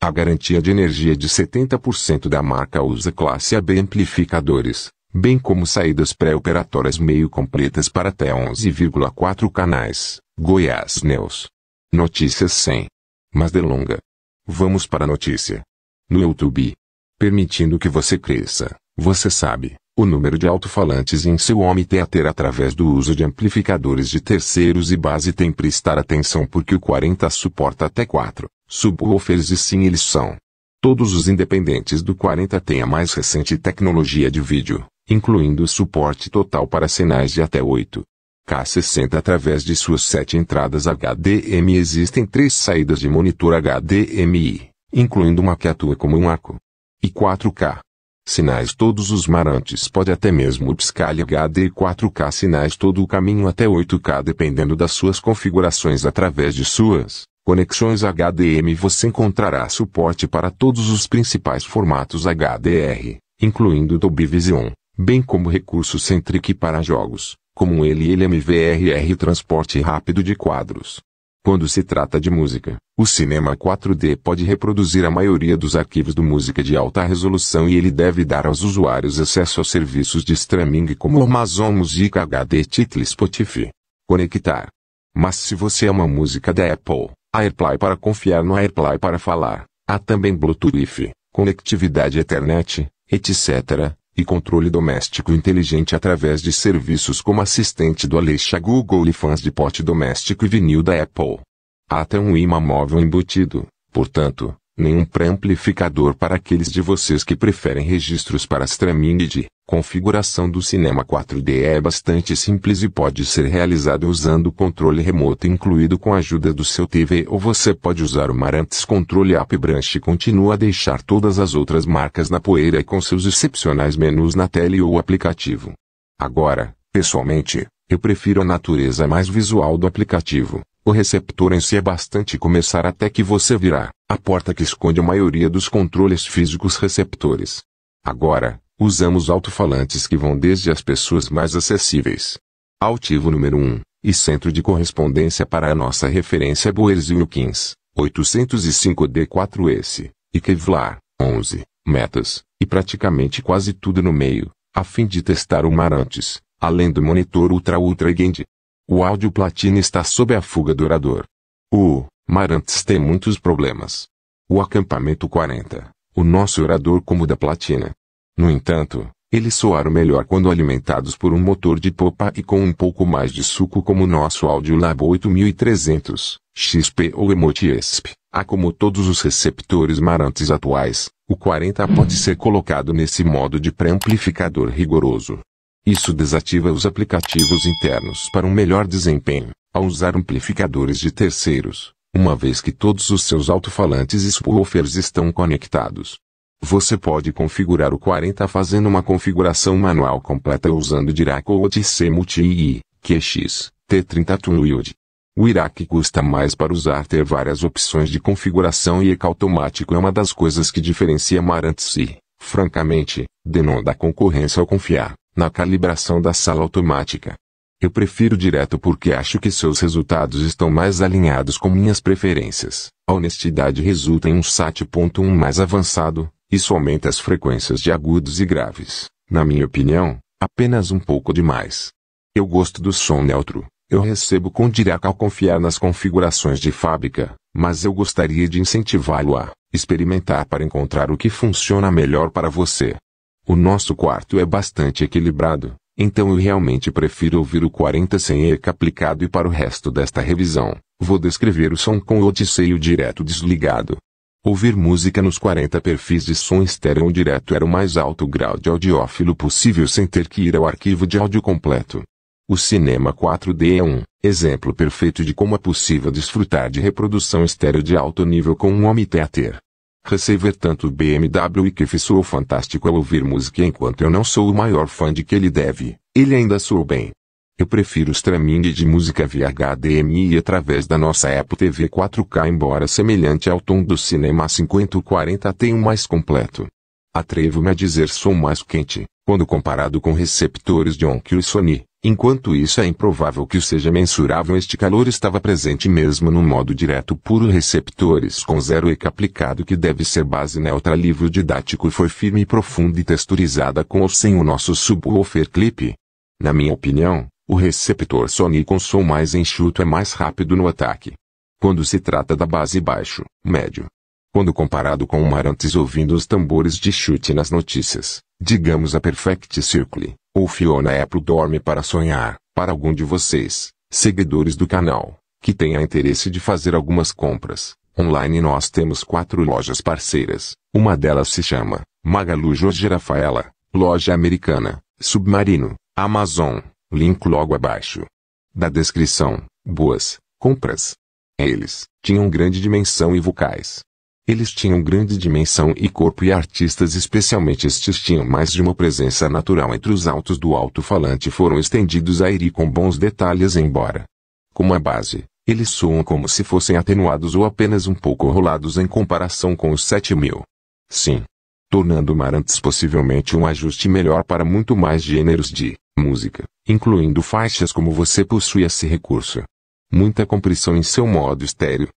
A garantia de energia de 70% da marca usa classe AB amplificadores, bem como saídas pré-operatórias meio completas para até 11,4 canais. Goiás News. Notícias sem mais delonga. Vamos para a notícia. No YouTube. Permitindo que você cresça, você sabe, o número de alto-falantes em seu home theater através do uso de amplificadores de terceiros e base tem prestar atenção porque o 40 suporta até 4 subwoofers e sim eles são. Todos os independentes do 40 têm a mais recente tecnologia de vídeo, incluindo o suporte total para sinais de até 8K60 através de suas 7 entradas HDMI. Existem 3 saídas de monitor HDMI, incluindo uma que atua como um arco. E 4K. Sinais todos os Marantes pode até mesmo upscale HD 4K sinais todo o caminho até 8K dependendo das suas configurações através de suas conexões HDMI. Você encontrará suporte para todos os principais formatos HDR, incluindo Dolby Vision, bem como recurso Centric para jogos, como LLMVRR e transporte rápido de quadros. Quando se trata de música, o Cinema 4D pode reproduzir a maioria dos arquivos do música de alta resolução e ele deve dar aos usuários acesso a serviços de streaming como Amazon Music HD, Tidal e Spotify. Conectar. Mas se você é uma música da Apple, AirPlay para confiar no AirPlay para falar, há também Bluetooth, conectividade Ethernet, etc., e controle doméstico inteligente através de serviços como assistente do Alexa, Google e fãs de pote doméstico e vinil da Apple. Há até um imã móvel embutido, portanto, nenhum pré-amplificador para aqueles de vocês que preferem registros para streaming de configuração do Cinema 4D é bastante simples e pode ser realizado usando o controle remoto incluído com a ajuda do seu TV ou você pode usar o Marantz Controle App Branch e continua a deixar todas as outras marcas na poeira e com seus excepcionais menus na tela e ou aplicativo. Agora, pessoalmente, eu prefiro a natureza mais visual do aplicativo. O receptor em si é bastante começar até que você virá a porta que esconde a maioria dos controles físicos receptores. Agora, usamos alto-falantes que vão desde as pessoas mais acessíveis. Altivo número 1, e centro de correspondência para a nossa referência Bose Wilkins, 805D4S, e Kevlar, 11, metas, e praticamente quase tudo no meio, a fim de testar o Marantz, além do monitor Ultra Game. O áudio platina está sob a fuga do orador. O Marantz tem muitos problemas. O acampamento 40, o nosso orador como o da platina. No entanto, eles soaram melhor quando alimentados por um motor de popa e com um pouco mais de suco como o nosso Audio Lab 8300, XP ou Emote ESP. Como todos os receptores Marantz atuais, o 40 pode ser colocado nesse modo de pré-amplificador rigoroso. Isso desativa os aplicativos internos para um melhor desempenho, ao usar amplificadores de terceiros, uma vez que todos os seus alto-falantes e subwoofers estão conectados. Você pode configurar o 40 fazendo uma configuração manual completa usando Dirac ou OTC Multi-I, QX, T30 Tuluid. O Irac custa mais para usar ter várias opções de configuração e EQ automático é uma das coisas que diferencia Marantz e, francamente, denon da concorrência ao confiar na calibração da sala automática. Eu prefiro direto porque acho que seus resultados estão mais alinhados com minhas preferências. A honestidade resulta em um SAT.1 mais avançado, isso aumenta as frequências de agudos e graves, na minha opinião, apenas um pouco demais. Eu gosto do som neutro, eu recebo com Dirac ao confiar nas configurações de fábrica, mas eu gostaria de incentivá-lo a experimentar para encontrar o que funciona melhor para você. O nosso quarto é bastante equilibrado, então eu realmente prefiro ouvir o 40 sem EQ aplicado e para o resto desta revisão, vou descrever o som com o OTC direto desligado. Ouvir música nos 40 perfis de som estéreo direto era o mais alto grau de audiófilo possível sem ter que ir ao arquivo de áudio completo. O Cinema 4D é um exemplo perfeito de como é possível desfrutar de reprodução estéreo de alto nível com um home theater. Receiver tanto BMW e que soou fantástico ao ouvir música enquanto eu não sou o maior fã de que ele deve, ele ainda soou bem. Eu prefiro o streaming de música via HDMI através da nossa Apple TV 4K embora semelhante ao tom do Cinema 5040 tem um mais completo. Atrevo-me a dizer som mais quente, quando comparado com receptores de Onkyo e Sony, Enquanto isso é improvável que o seja mensurável, este calor estava presente mesmo no modo direto puro receptores com zero EK aplicado, que deve ser base neutra. Livro didático foi firme e profunda e texturizada com ou sem o nosso subwoofer clipe. Na minha opinião, o receptor Sony com som mais enxuto é mais rápido no ataque. Quando se trata da base baixo, médio. Quando comparado com o Marantz ouvindo os tambores de chute nas notícias, digamos a Perfect Circle, ou Fiona Apple dorme para sonhar, para algum de vocês, seguidores do canal, que tenha interesse de fazer algumas compras, online nós temos 4 lojas parceiras, uma delas se chama Magalu Jorge Rafaela, loja americana, Submarino, Amazon, link logo abaixo da descrição. Boas compras. Eles tinham grande dimensão e vocais. Eles tinham grande dimensão e corpo, e artistas, especialmente estes, tinham mais de uma presença natural entre os altos do alto-falante, foram estendidos a ir com bons detalhes, embora como a base, eles soam como se fossem atenuados ou apenas um pouco rolados em comparação com os 7000. Sim. Tornando o Marantz possivelmente um ajuste melhor para muito mais gêneros de música, incluindo faixas como você possui esse recurso. Muita compressão em seu modo estéreo.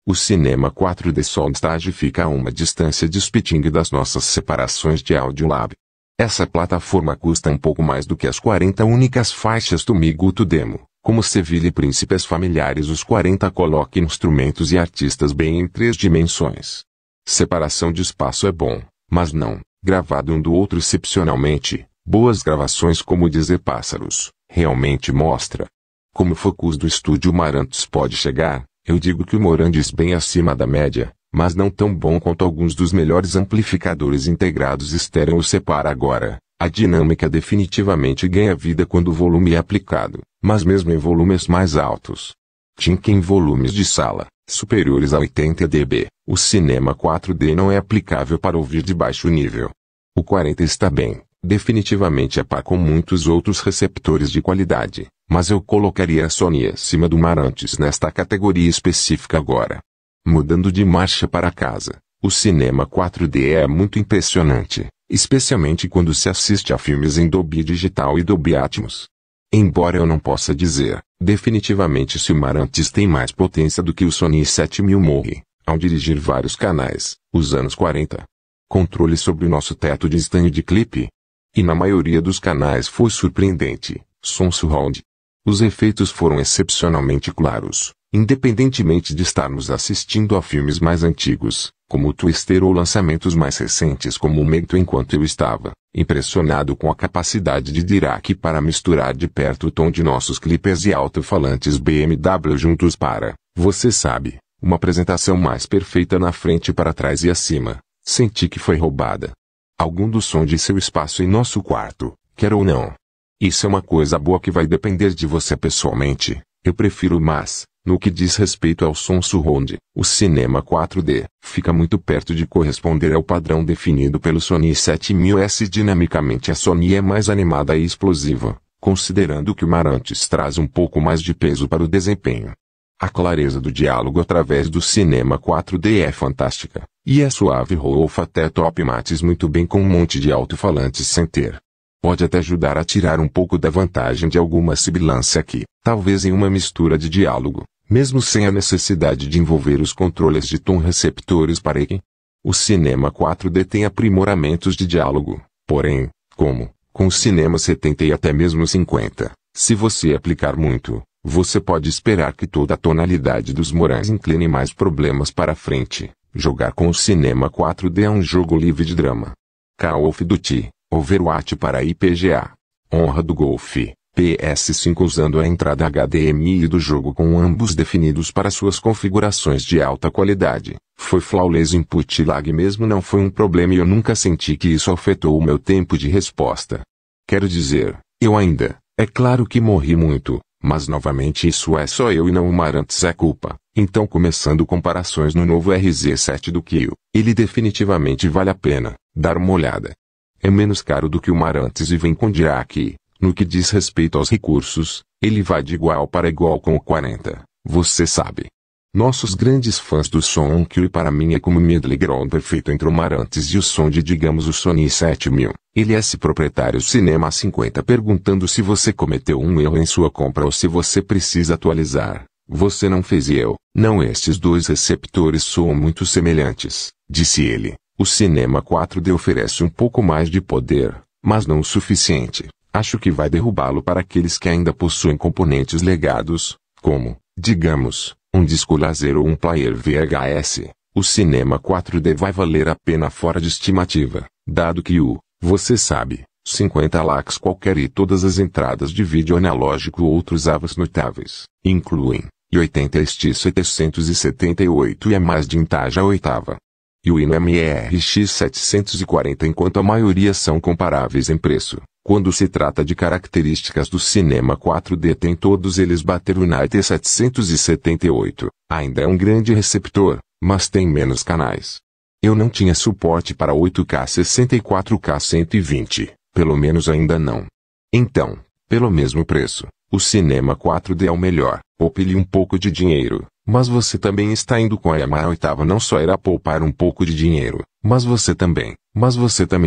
O Cinema 4D Soundstage fica a uma distância de spitting das nossas separações de Audiolab. Essa plataforma custa um pouco mais do que as 40 únicas faixas do Miguto Demo, como Seville e Príncipes Familiares. Os 40 coloca instrumentos e artistas bem em 3 dimensões. Separação de espaço é bom, mas não, gravado um do outro excepcionalmente, boas gravações como Dizer Pássaros, realmente mostra como o focus do estúdio Marantz pode chegar. Eu digo que o Morandis bem acima da média, mas não tão bom quanto alguns dos melhores amplificadores integrados estéreo o separa. Agora, a dinâmica definitivamente ganha vida quando o volume é aplicado, mas mesmo em volumes mais altos. Tinha em volumes de sala, superiores a 80 dB, o Cinema 4D não é aplicável para ouvir de baixo nível. O 40 está bem, definitivamente a par com muitos outros receptores de qualidade, mas eu colocaria a Sony acima do Marantz nesta categoria específica agora. Mudando de marcha para casa, o Cinema 4D é muito impressionante, especialmente quando se assiste a filmes em Dolby Digital e Dolby Atmos. Embora eu não possa dizer, definitivamente, se o Marantz tem mais potência do que o Sony 7000 morre, ao dirigir vários canais, os anos 40. Controle sobre o nosso teto de stand de clipe. E na maioria dos canais foi surpreendente, som surround. Os efeitos foram excepcionalmente claros, independentemente de estarmos assistindo a filmes mais antigos, como o Twister, ou lançamentos mais recentes como o Memento. Enquanto eu estava impressionado com a capacidade de Dirac para misturar de perto o tom de nossos clipes e alto-falantes BMW juntos para, você sabe, uma apresentação mais perfeita na frente, para trás e acima, senti que foi roubada algum do som de seu espaço em nosso quarto, quer ou não. Isso é uma coisa boa que vai depender de você pessoalmente. Eu prefiro, mas, no que diz respeito ao som surround, o Cinema 4D fica muito perto de corresponder ao padrão definido pelo Sony 7000S. Dinamicamente a Sony é mais animada e explosiva, considerando que o Marantz traz um pouco mais de peso para o desempenho. A clareza do diálogo através do Cinema 4D é fantástica, e é suave roll-off até top mates muito bem com um monte de alto-falantes sem ter. Pode até ajudar a tirar um pouco da vantagem de alguma sibilância aqui, talvez em uma mistura de diálogo, mesmo sem a necessidade de envolver os controles de tom receptores para que o Cinema 4D tem aprimoramentos de diálogo, porém, como com o Cinema 70 e até mesmo 50, se você aplicar muito, você pode esperar que toda a tonalidade dos Morans incline mais problemas para frente. Jogar com o Cinema 4D é um jogo livre de drama. Call of Duty, Overwatch para IPGA. Honra do Golf, PS5 usando a entrada HDMI do jogo com ambos definidos para suas configurações de alta qualidade. Foi flawless input lag mesmo não foi um problema e eu nunca senti que isso afetou o meu tempo de resposta. Quero dizer, eu ainda, é claro que morri muito, mas novamente isso é só eu e não o Marantz é culpa. Então começando comparações no novo RZ7 do Kyo, ele definitivamente vale a pena dar uma olhada. É menos caro do que o Marantz e vem com Dirac. No que diz respeito aos recursos, ele vai de igual para igual com o 40, você sabe. Nossos grandes fãs do som Onkyo para mim é como medley ground perfeito entre o Marantz e o som de digamos o Sony 7000. Ele é proprietário Cinema 50 perguntando se você cometeu um erro em sua compra ou se você precisa atualizar. Você não fez e eu. Não, estes dois receptores soam muito semelhantes, disse ele. O Cinema 4D oferece um pouco mais de poder, mas não o suficiente. Acho que vai derrubá-lo para aqueles que ainda possuem componentes legados, como, digamos, um disco laser ou um player VHS. O Cinema 4D vai valer a pena fora de estimativa, dado que você sabe, 50 lakhs qualquer e todas as entradas de vídeo analógico ou outros avos notáveis, incluem, e 80 ST 778 e a mais de intaja oitava. E o MRX 740 enquanto a maioria são comparáveis em preço. Quando se trata de características do Cinema 4D tem todos eles bater o NT 778. Ainda é um grande receptor, mas tem menos canais. Eu não tinha suporte para 8K 64K 120, pelo menos ainda não. Então, pelo mesmo preço, o Cinema 4D é o melhor. Poupe-lhe um pouco de dinheiro, mas você também está indo com a Yamaha oitava. Não só irá poupar um pouco de dinheiro, mas você também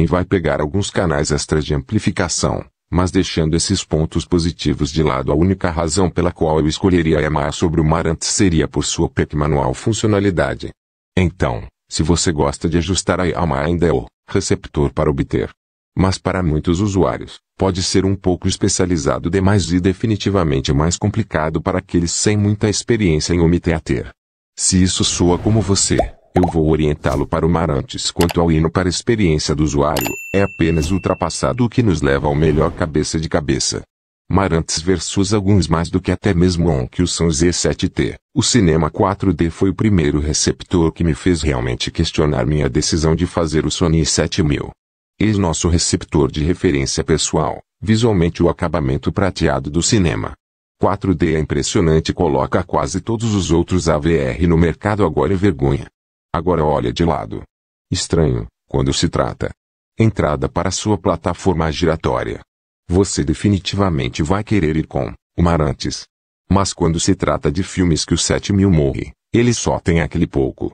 vai pegar alguns canais extras de amplificação. Mas deixando esses pontos positivos de lado, a única razão pela qual eu escolheria a Yamaha sobre o Marantz seria por sua PEC manual funcionalidade. Então, se você gosta de ajustar, a Yamaha ainda é o receptor para obter. Mas para muitos usuários, pode ser um pouco especializado demais e definitivamente mais complicado para aqueles sem muita experiência em ter. Se isso soa como você, eu vou orientá-lo para o Marantz. Quanto ao hino para a experiência do usuário, é apenas ultrapassado, o que nos leva ao melhor cabeça de cabeça. Marantz versus alguns mais do que até mesmo Onkyo são Z7T. O Cinema 4D foi o primeiro receptor que me fez realmente questionar minha decisão de fazer o Sony 7000. Eis nosso receptor de referência pessoal, visualmente o acabamento prateado do Cinema 4D é impressionante, coloca quase todos os outros AVR no mercado agora, é vergonha. Agora olha de lado. Estranho, quando se trata entrada para sua plataforma giratória. Você definitivamente vai querer ir com o Marantz. Mas quando se trata de filmes que o 7000 morre, ele só tem aquele pouco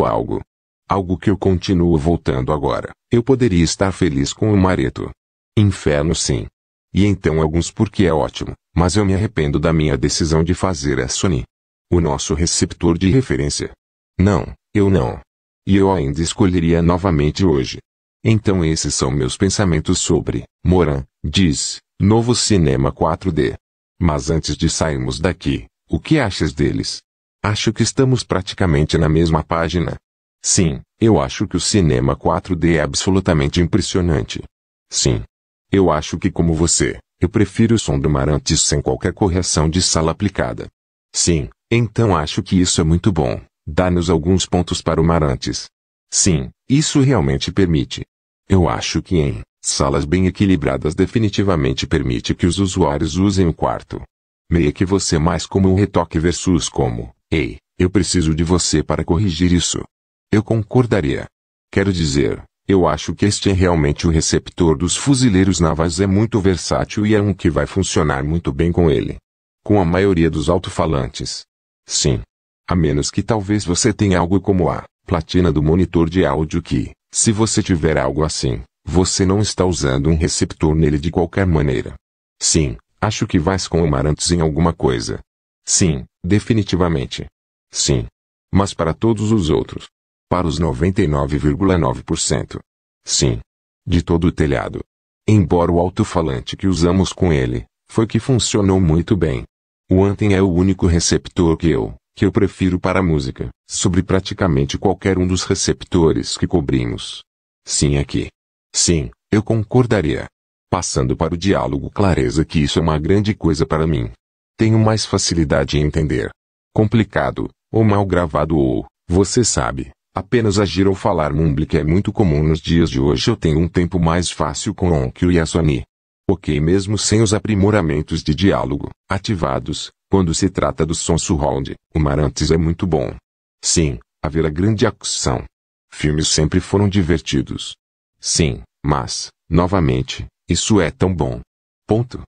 algo. Algo que eu continuo voltando agora. Eu poderia estar feliz com o Mareto. Inferno sim. E então alguns porque é ótimo, mas eu me arrependo da minha decisão de fazer a Sony. O nosso receptor de referência. Não, eu não. E eu ainda escolheria novamente hoje. Então esses são meus pensamentos sobre Moran, diz, novo Cinema 4D. Mas antes de sairmos daqui, o que achas deles? Acho que estamos praticamente na mesma página. Sim, eu acho que o Cinema 4D é absolutamente impressionante. Sim. Eu acho que como você, eu prefiro o som do Marantz sem qualquer correção de sala aplicada. Sim, então acho que isso é muito bom. Dá-nos alguns pontos para o Marantz. Sim, isso realmente permite. Eu acho que em salas bem equilibradas definitivamente permite que os usuários usem o quarto. Meia que você mais como um retoque versus como, ei, eu preciso de você para corrigir isso. Eu concordaria. Quero dizer, eu acho que este é realmente o receptor dos fuzileiros navais, é muito versátil e é um que vai funcionar muito bem com ele. Com a maioria dos alto-falantes. Sim. A menos que talvez você tenha algo como a platina do monitor de áudio que, se você tiver algo assim, você não está usando um receptor nele de qualquer maneira. Sim, acho que vais com o Marantz em alguma coisa. Sim, definitivamente. Sim. Mas para todos os outros. Para os 99,9%. Sim. De todo o telhado. Embora o alto-falante que usamos com ele, foi que funcionou muito bem. O Anthem é o único receptor que eu prefiro para a música, sobre praticamente qualquer um dos receptores que cobrimos. Sim, aqui. Sim, eu concordaria. Passando para o diálogo, clareza que isso é uma grande coisa para mim. Tenho mais facilidade em entender. Complicado, ou mal gravado ou, você sabe, apenas agir ou falar mumble que é muito comum nos dias de hoje. Eu tenho um tempo mais fácil com o Onkyo e a Sony. Ok, mesmo sem os aprimoramentos de diálogo ativados, quando se trata do som surround, o Marantz é muito bom. Sim, haverá grande ação. Filmes sempre foram divertidos. Sim, mas, novamente, isso é tão bom. Ponto.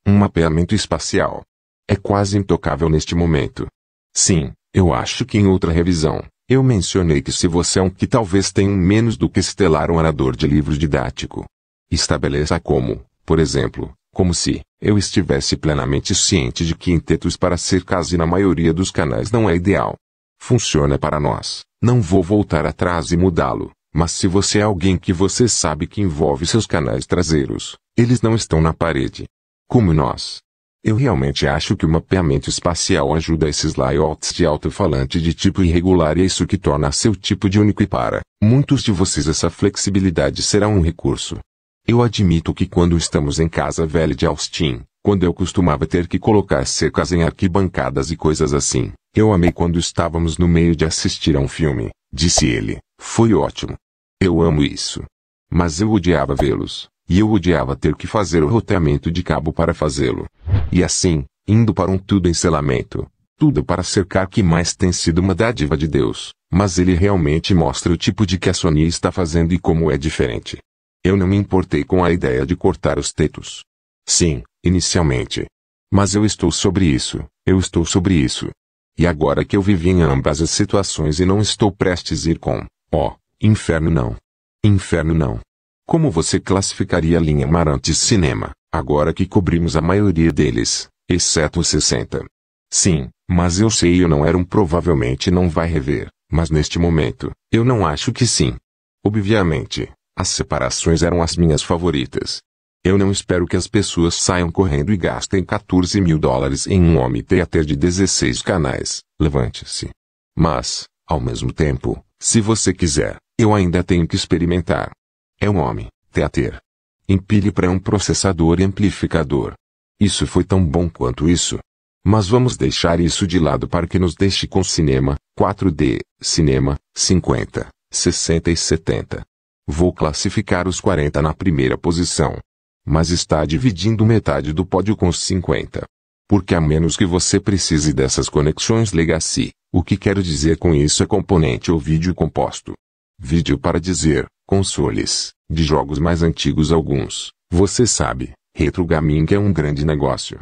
Um mapeamento espacial. É quase intocável neste momento. Sim, Eu acho que em outra revisão, eu mencionei que se você é que talvez tenha menos do que estelar um orador de livro didático. Estabeleça como, por exemplo, como se eu estivesse plenamente ciente de que quintetos para ser case na maioria dos canais não é ideal. Funciona para nós, não vou voltar atrás e mudá-lo, mas se você é alguém que você sabe que envolve seus canais traseiros, eles não estão na parede. Como nós. Eu realmente acho que o mapeamento espacial ajuda esses layouts de alto-falante de tipo irregular e é isso que torna seu tipo de único e para muitos de vocês essa flexibilidade será um recurso. Eu admito que quando estamos em casa velha de Austin, quando eu costumava ter que colocar cercas em arquibancadas e coisas assim, eu amei quando estávamos no meio de assistir a um filme, disse ele, foi ótimo. Eu amo isso. Mas eu odiava vê-los, e eu odiava ter que fazer o roteamento de cabo para fazê-lo. E assim, indo para um tudo em selamento, tudo para cercar que mais tem sido uma dádiva de Deus, mas ele realmente mostra o tipo de que a Sony está fazendo e como é diferente. Eu não me importei com a ideia de cortar os tetos. Sim, inicialmente. Mas eu estou sobre isso, eu estou sobre isso. E agora que eu vivi em ambas as situações e não estou prestes a ir com, inferno não. Inferno não. Como você classificaria a linha Amarantes Cinema, agora que cobrimos a maioria deles, exceto os 60? Sim, mas eu sei eu não era provavelmente não vai rever, mas neste momento, eu não acho que sim. Obviamente, as separações eram as minhas favoritas. Eu não espero que as pessoas saiam correndo e gastem $14 mil em um home theater de 16 canais, levante-se. Mas, ao mesmo tempo, se você quiser, eu ainda tenho que experimentar. É um home theater. Empilhe para um processador e amplificador. Isso foi tão bom quanto isso. Mas vamos deixar isso de lado para que nos deixe com cinema, 4D, cinema, 50, 60 e 70. Vou classificar os 40 na primeira posição. Mas está dividindo metade do pódio com os 50. Porque a menos que você precise dessas conexões Legacy, o que quero dizer com isso é componente ou vídeo composto. Vídeo para dizer, consoles, de jogos mais antigos alguns, você sabe, retro gaming é um grande negócio.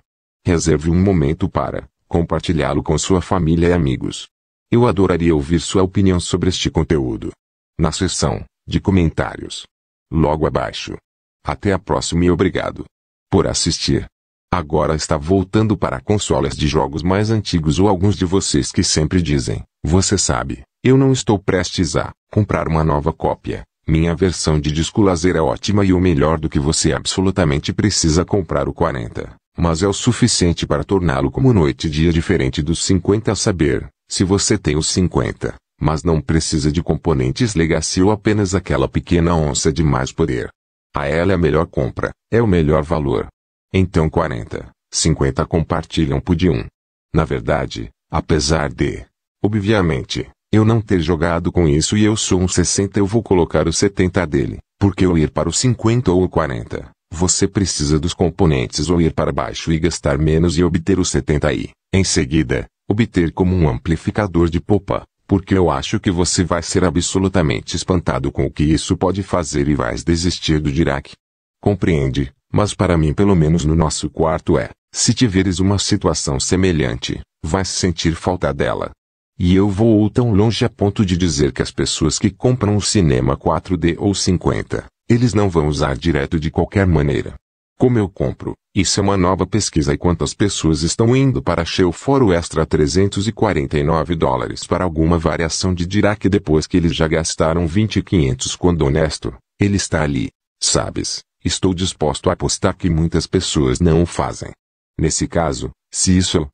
Reserve um momento para compartilhá-lo com sua família e amigos. Eu adoraria ouvir sua opinião sobre este conteúdo. Na seção de comentários. Logo abaixo. Até a próxima e obrigado por assistir. Agora está voltando para consoles de jogos mais antigos ou alguns de vocês que sempre dizem, você sabe, eu não estou prestes a comprar uma nova cópia. Minha versão de disco laser é ótima e o melhor do que você absolutamente precisa comprar o 40, mas é o suficiente para torná-lo como noite e dia diferente dos 50 a saber, se você tem os 50, mas não precisa de componentes Legacy ou apenas aquela pequena onça de mais poder. A ela é a melhor compra, é o melhor valor. Então 40, 50 compartilham por de um. Na verdade, apesar de, obviamente, eu não ter jogado com isso e eu sou um 60 eu vou colocar o 70 dele, porque ou ir para o 50 ou o 40, você precisa dos componentes ou ir para baixo e gastar menos e obter o 70 e, em seguida, obter como um amplificador de popa. Porque eu acho que você vai ser absolutamente espantado com o que isso pode fazer e vai desistir do Dirac. Compreende, mas para mim pelo menos no nosso quarto se tiveres uma situação semelhante, vai sentir falta dela. E eu vou tão longe a ponto de dizer que as pessoas que compram o cinema 4D ou 50, eles não vão usar direto de qualquer maneira. Como eu compro, isso é uma nova pesquisa e quantas pessoas estão indo para Shell fora extra $349 para alguma variação de Dirac depois que eles já gastaram 20.500 quando honesto, ele está ali, sabes, estou disposto a apostar que muitas pessoas não o fazem. Nesse caso, se isso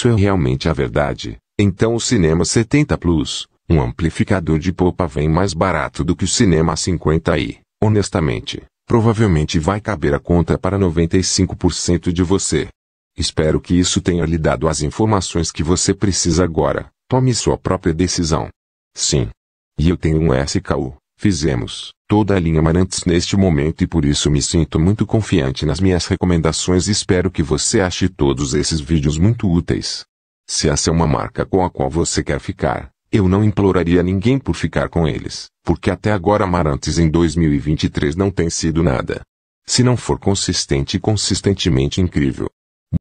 é realmente a verdade, então o Cinema 70 Plus, um amplificador de popa vem mais barato do que o Cinema 50 e, honestamente, provavelmente vai caber a conta para 95% de você. Espero que isso tenha lhe dado as informações que você precisa agora. Tome sua própria decisão. Sim. E eu tenho um SKU. Fizemos toda a linha Amarantes neste momento e por isso me sinto muito confiante nas minhas recomendações e espero que você ache todos esses vídeos muito úteis. Se essa é uma marca com a qual você quer ficar, eu não imploraria ninguém por ficar com eles, porque até agora Amarantes em 2023 não tem sido nada. Se não for consistente e consistentemente incrível,